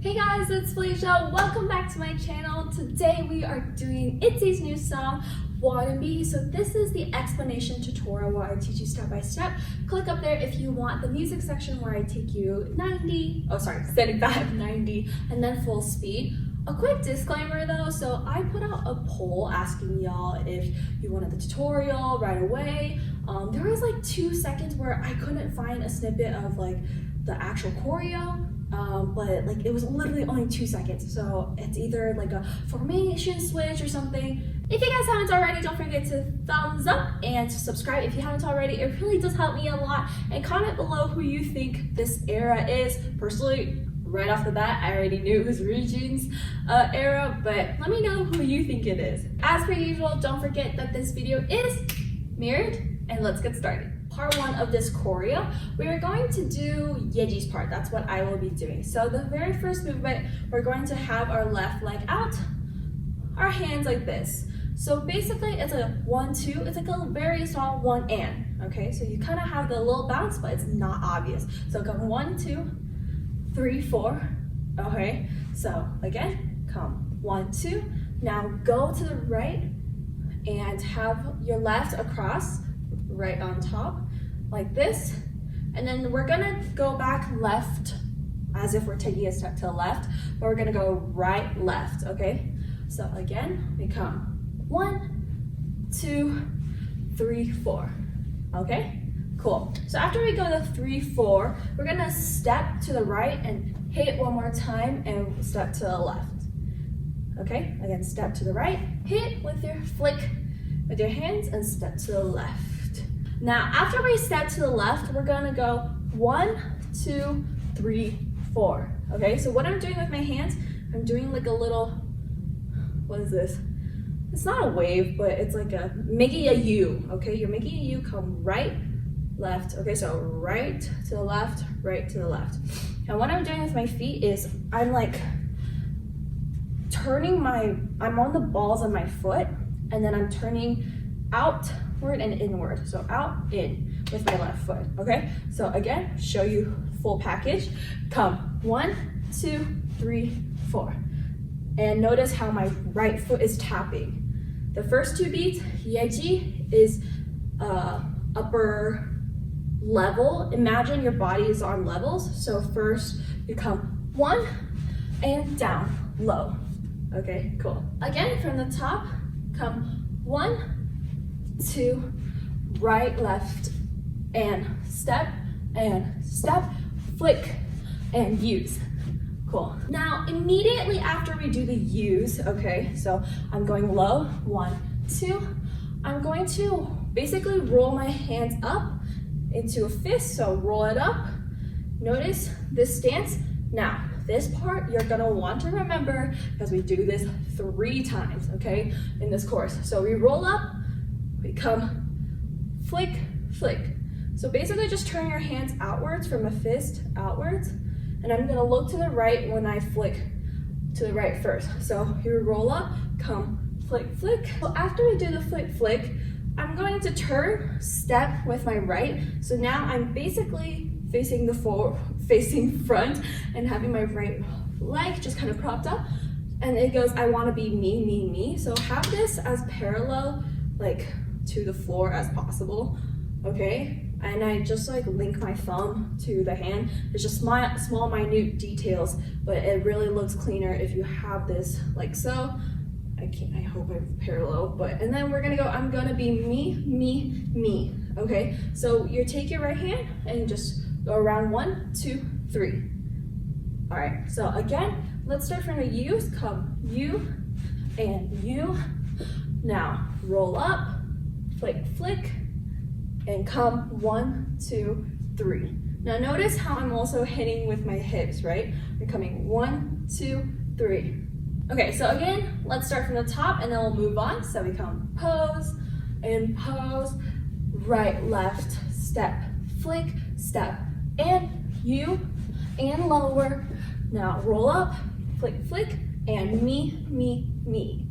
Hey guys, it's Felicia. Welcome back to my channel. Today we are doing ITZY's new song, Wannabe. So this is the explanation tutorial where I teach you step by step. Click up there if you want the music section where I take you 75, 90, and then full speed. A quick disclaimer though, so I put out a poll asking y'all if you wanted the tutorial right away. There was like 2 seconds where I couldn't find a snippet of like the actual choreo. But like it was literally only 2 seconds, so it's either like a formation switch or something. If you guys haven't already, don't forget to thumbs up and to subscribe if you haven't already. It really does help me a lot. And comment below who you think this era is. Personally, right off the bat, I already knew it was Region's era, but let me know who you think it is. As per usual, don't forget that this video is mirrored, and let's get started. Part 1 of this choreo, we are going to do Yeji's part. That's what I will be doing. So the very first movement, we're going to have our left leg out, our hands like this. So basically it's a 1, 2, it's like a very small 1 and, okay? So you kind of have the little bounce, but it's not obvious. So come 1, 2, 3, 4, okay? So again, come 1, 2, now go to the right and have your left across, right on top like this, and then we're gonna go back left as if we're taking a step to the left, but we're gonna go right left, okay? So again, we come 1, 2, 3, 4, okay? Cool. So after we go to 3, 4, we're gonna step to the right and hit one more time and step to the left, okay? Again, step to the right, hit with your flick with your hands and step to the left. Now, after we step to the left, we're gonna go 1, 2, 3, 4. Okay, so what I'm doing with my hands, I'm doing like a little, what is this? It's not a wave, but it's like making a U, okay? You're making a U, come right, left. Okay, so right to the left, right to the left. And what I'm doing with my feet is I'm like turning I'm on the balls of my foot, and then I'm turning outward and inward. So out, in with my left foot, okay? So again, show you full package. Come 1, 2, 3, 4. And notice how my right foot is tapping. The first 2 beats, Yeji is upper level. Imagine your body is on levels. So first you come 1 and down, low. Okay, cool. Again, from the top, come 1, 2, right, left, and step, flick, and use. Cool. Now, immediately after we do the use, okay, so I'm going low, 1, 2, I'm going to basically roll my hands up into a fist, so roll it up. Notice this stance. Now, this part you're gonna want to remember because we do this 3 times, okay, in this course. So we roll up, we come flick, flick. So basically just turn your hands outwards from a fist outwards, and I'm gonna look to the right when I flick to the right first. So here we roll up, come flick, flick. So after we do the flick, flick, I'm going to turn, step with my right. So now I'm basically facing front and having my right leg just kind of propped up. And it goes, I wanna be me, me, me. So have this as parallel, like to the floor as possible, okay? And I just like link my thumb to the hand. It's just small minute details, but it really looks cleaner if you have this like so. I hope I'm parallel, and then we're gonna go, I'm gonna be me, me, me, okay? So you take your right hand and just go around 1, 2, 3. All right, so again, let's start from the U's. Come U and U. Now roll up, flick, flick, and come 1, 2, 3. Now notice how I'm also hitting with my hips, right? We're coming 1, 2, 3. Okay, so again, let's start from the top and then we'll move on. So we come pose and pose, right, left, step, flick, step, and U, and lower. Now roll up, flick, flick, and me, me, me.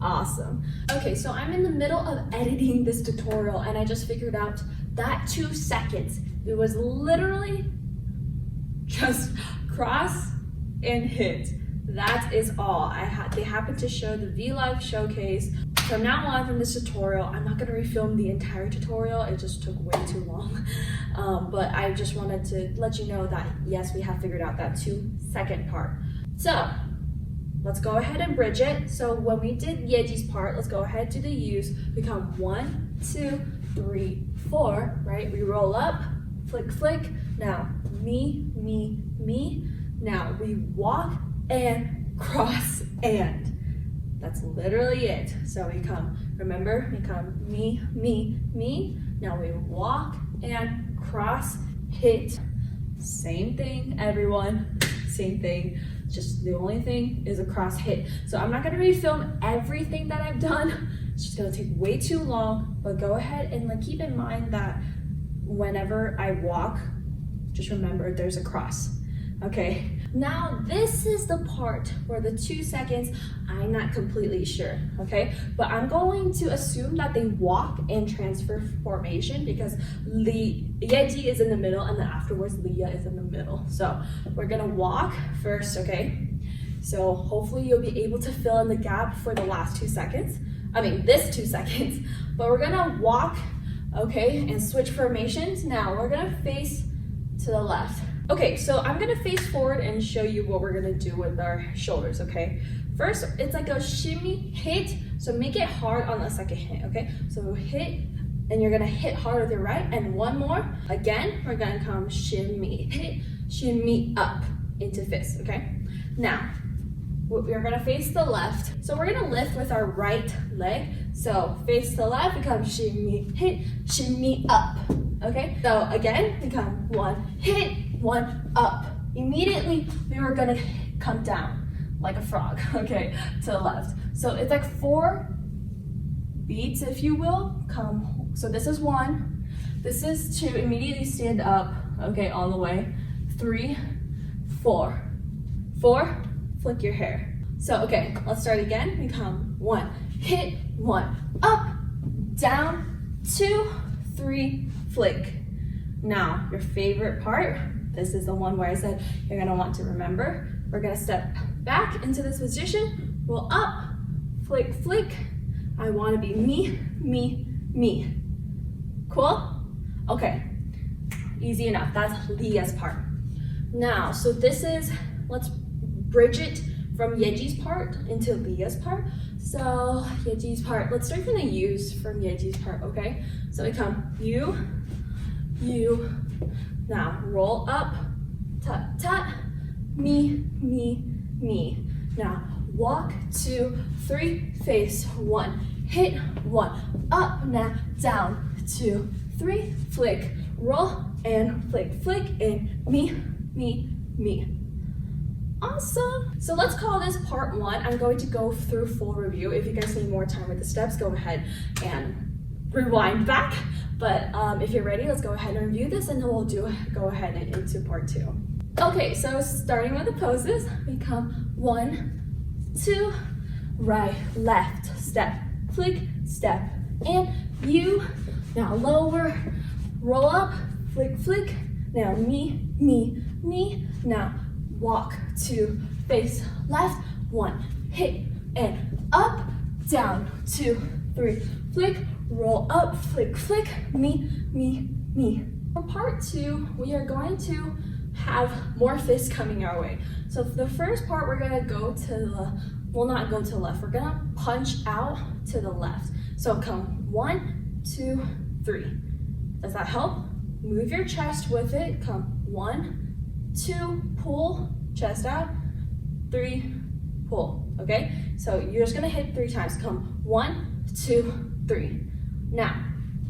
Awesome. Okay, so I'm in the middle of editing this tutorial and I just figured out that 2 seconds, it was literally just cross and hit. That is all. They happened to show the V-Live showcase. From now on, from this tutorial, I'm not gonna refilm the entire tutorial. It just took way too long. But I just wanted to let you know that yes, we have figured out that 2-second part. So let's go ahead and bridge it. So when we did Yeji's part, let's go ahead to the U's. We come 1, 2, 3, 4, right? We roll up, flick, flick. Now, me, me, me. Now we walk and cross and. That's literally it. So we come, remember, we come me, me, me. Now we walk and cross, hit. Same thing, everyone, same thing. Just the only thing is a cross hit. So I'm not gonna refilm everything that I've done. It's just gonna take way too long, but go ahead and like keep in mind that whenever I walk, just remember there's a cross, okay? Now this is the part where the 2 seconds, I'm not completely sure, okay? But I'm going to assume that they walk and transfer formation because Yeji is in the middle and then afterwards Leah is in the middle. So we're gonna walk first, okay? So hopefully you'll be able to fill in the gap for the last 2 seconds. I mean, this 2 seconds, but we're gonna walk, okay, and switch formations. Now we're gonna face to the left. Okay, so I'm gonna face forward and show you what we're gonna do with our shoulders, okay? First, it's like a shimmy hit, so make it hard on the second hit, okay? So hit, and you're gonna hit hard with your right, and one more. Again, we're gonna come shimmy, hit, shimmy up into fist, okay? Now, we're gonna face the left. So we're gonna lift with our right leg. So face the left, we come shimmy, hit, shimmy up, okay? So again, we come 1, hit, 1, up. Immediately, we were gonna come down like a frog, okay, to the left. So it's like 4 beats, if you will, come. So this is 1, this is 2, immediately stand up, okay, all the way. 3, 4, 4, flick your hair. So, okay, let's start again. We come 1, hit, 1, up, down, 2, 3, flick. Now, your favorite part, this is the one where I said you're gonna want to remember. We're gonna step back into this position, roll up, flick, flick. I wanna be me, me, me. Cool? Okay, easy enough. That's Leah's part. Now, so this is, let's bridge it from Yeji's part into Leah's part. So Yeji's part, let's start from the U's from Yeji's part, okay? So we come you, now roll up, tut, tut, me, me, me. Now walk, 2, 3, face, 1, hit, 1, up, now down, 2, 3, flick, roll, and flick, flick, and me, me, me. Awesome. So let's call this part 1. I'm going to go through full review. If you guys need more time with the steps, go ahead and rewind back. But if you're ready, let's go ahead and review this and then we'll go ahead and into part 2. Okay, so starting with the poses, we come 1, 2, right, left, step, flick, step, and you. Now lower, roll up, flick, flick. Now me, me, me. Now walk, 2, face, left, 1, hit, and up, down, 2, 3, flick, roll up, flick, flick, me, me, me. For part 2, we are going to have more fists coming our way. So for the first part, we're gonna go to the, well, not go to the left, we're gonna punch out to the left. So come 1, 2, 3. Does that help? Move your chest with it. Come 1, 2, pull, chest out, 3, pull, okay? So you're just gonna hit 3 times. Come 1, 2, 3. Now,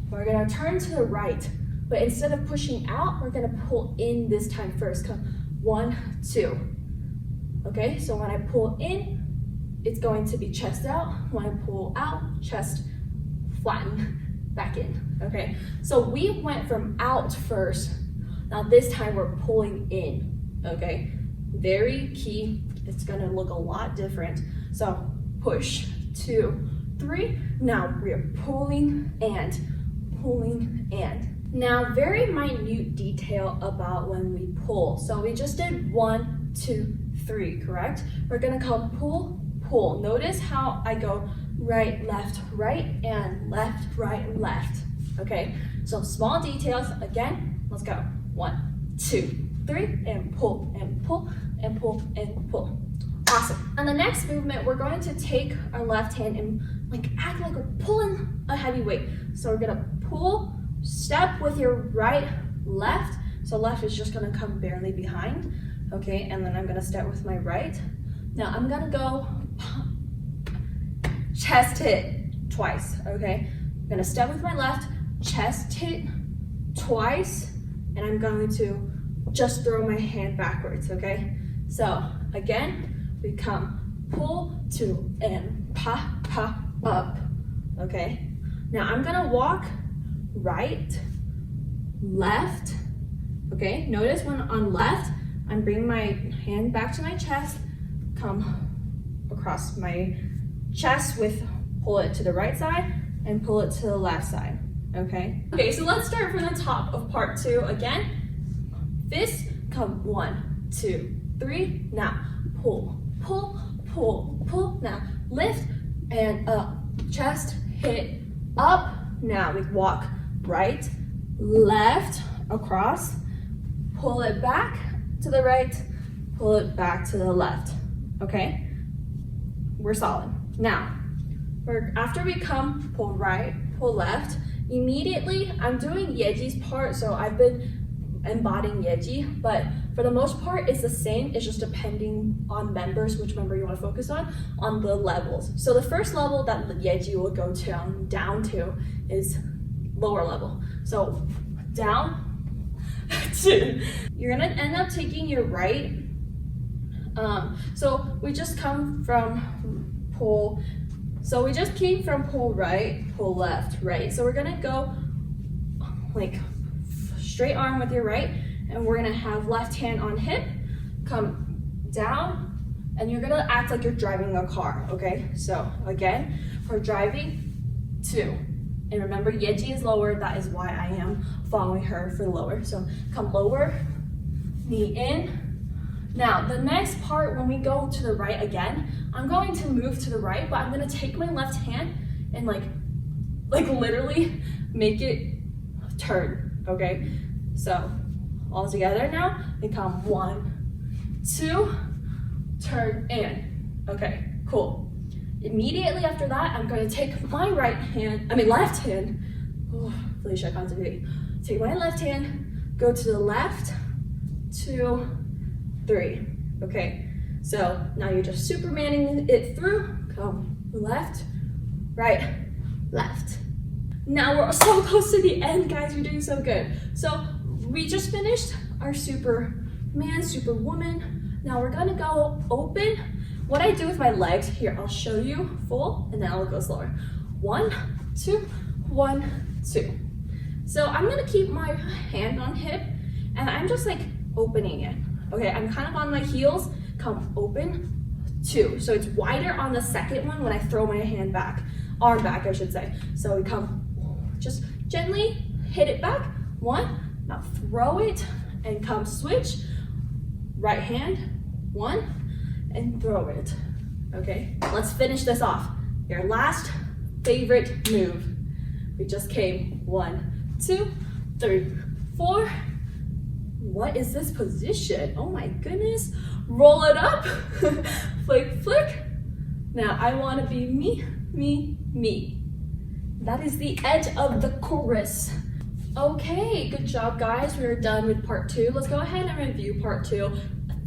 we're gonna turn to the right, but instead of pushing out, we're gonna pull in this time first. Come 1, 2. Okay, so when I pull in, it's going to be chest out. When I pull out, chest flatten back in, okay? So we went from out first. Now this time we're pulling in, okay? Very key, it's gonna look a lot different. So push, 2, 3. Now we are pulling and pulling and. Now very minute detail about when we pull. So we just did 1, 2, 3, correct? We're gonna come pull, pull. Notice how I go right, right, and left, right, left. Okay, so small details. Again, let's go. 1, 2, 3, and pull, and pull, and pull, and pull. Awesome. On the next movement, we're going to take our left hand and like act like we're pulling a heavy weight. So we're gonna pull, step with your right, left. So left is just gonna come barely behind. Okay, and then I'm gonna step with my right. Now I'm gonna go chest hit twice, okay? I'm gonna step with my left, chest hit twice, and I'm going to just throw my hand backwards, okay? So again, we come pull, 2, and pa, pa, up, okay? Now I'm gonna walk right, left, okay? Notice when on left, I'm bringing my hand back to my chest, come across my chest with, pull it to the right side and pull it to the left side, okay? Okay, so let's start from the top of part 2 again. Fist, come 1, 2, 3, now pull, pull, pull, pull, now lift and up, chest, hit, up, now we walk right, left, across, pull it back to the right, pull it back to the left, okay? We're solid. Now, after we come, pull right, pull left, immediately, I'm doing Yeji's part, so I've been embodying Yeji, but for the most part, it's the same. It's just depending on members, which member you want to focus on the levels. So the first level that Yeji will go down to is lower level. So down, 2. You're gonna end up taking your right. So we just come from pull. So we just came from pull right, pull left, right. So we're gonna go like straight arm with your right, and we're gonna have left hand on hip, come down, and you're gonna act like you're driving a car, okay? So again, for driving, 2. And remember, Yeji is lower, that is why I am following her for lower. So come lower, knee in. Now, the next part, when we go to the right again, I'm going to move to the right, but I'm gonna take my left hand and like literally make it turn, okay? So all together now, we come 1, 2, turn in. Okay, cool. Immediately after that, I'm going to take my left hand. Oh, Felicia, I can't do it. Take my left hand, go to the left, 2, 3. Okay, so now you're just supermaning it through. Come left, right, left. Now we're so close to the end, guys. We're doing so good. So we just finished our Superman, Superwoman. Now we're gonna go open. What I do with my legs, here, I'll show you full, and then I'll go slower. 1, 2, 1, 2. So I'm gonna keep my hand on hip, and I'm just like opening it. Okay, I'm kind of on my heels, come open, 2. So it's wider on the second one when I throw my hand back, arm back, I should say. So we come, just gently hit it back, 1, now throw it, and come switch, right hand, 1, and throw it, okay? Let's finish this off. Your last favorite move. We just came 1, 2, 3, 4. What is this position? Oh my goodness. Roll it up, flick, flick. Now I wanna be me, me, me. That is the edge of the chorus. Okay, good job guys. We're done with part 2. Let's go ahead and review part 2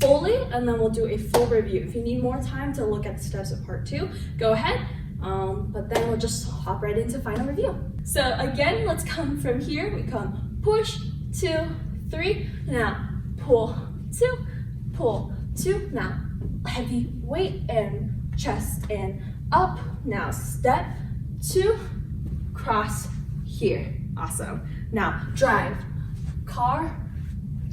fully, and then we'll do a full review. If you need more time to look at the steps of part 2, go ahead. But then we'll just hop right into final review. So again, let's come from here. We come push, 2, 3. Now pull, 2, pull, 2. Now heavy weight and chest and up. Now step, 2, cross here. Awesome. Now drive, car,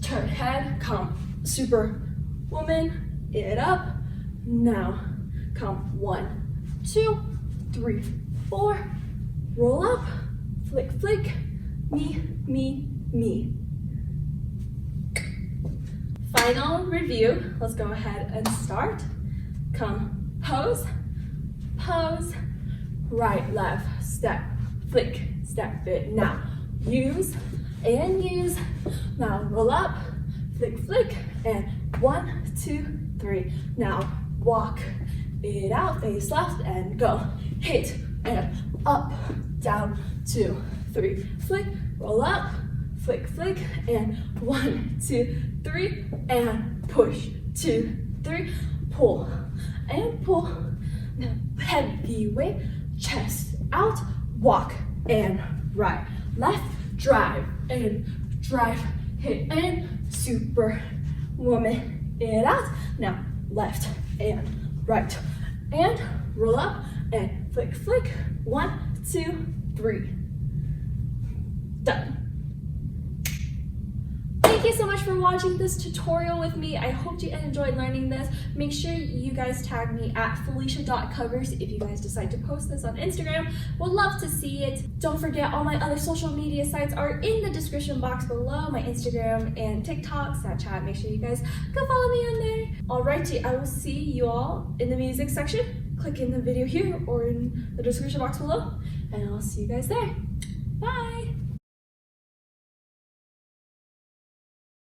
turn head, come Superwoman, it up. Now come 1, 2, 3, 4. Roll up, flick, flick, me, me, me. final review. Let's go ahead and start. Come, pose, pose, right, left, step, flick, step it. Now, use and use. Now, roll up, flick, flick, and 1, 2, 3. Now, walk it out, face left, and go. Hit, and up, down, 2, 3. Flick, roll up, flick, flick, and 1, 2, 3, and push, 2, 3, pull, and pull. Now, heavy weight, chest out, walk, and right, left, drive, and drive, hit, and super woman it out. Now, left, and right, and roll up, and flick, flick, 1, 2, 3. Done. Thank you so much for watching this tutorial with me. I hope you enjoyed learning this. Make sure you guys tag me at felicia.covers if you guys decide to post this on Instagram. Would love to see it. Don't forget, all my other social media sites are in the description box below. My Instagram and TikTok, Snapchat. Make sure you guys go follow me on there. Alrighty, I will see you all in the music section. Click in the video here or in the description box below, and I'll see you guys there. Bye!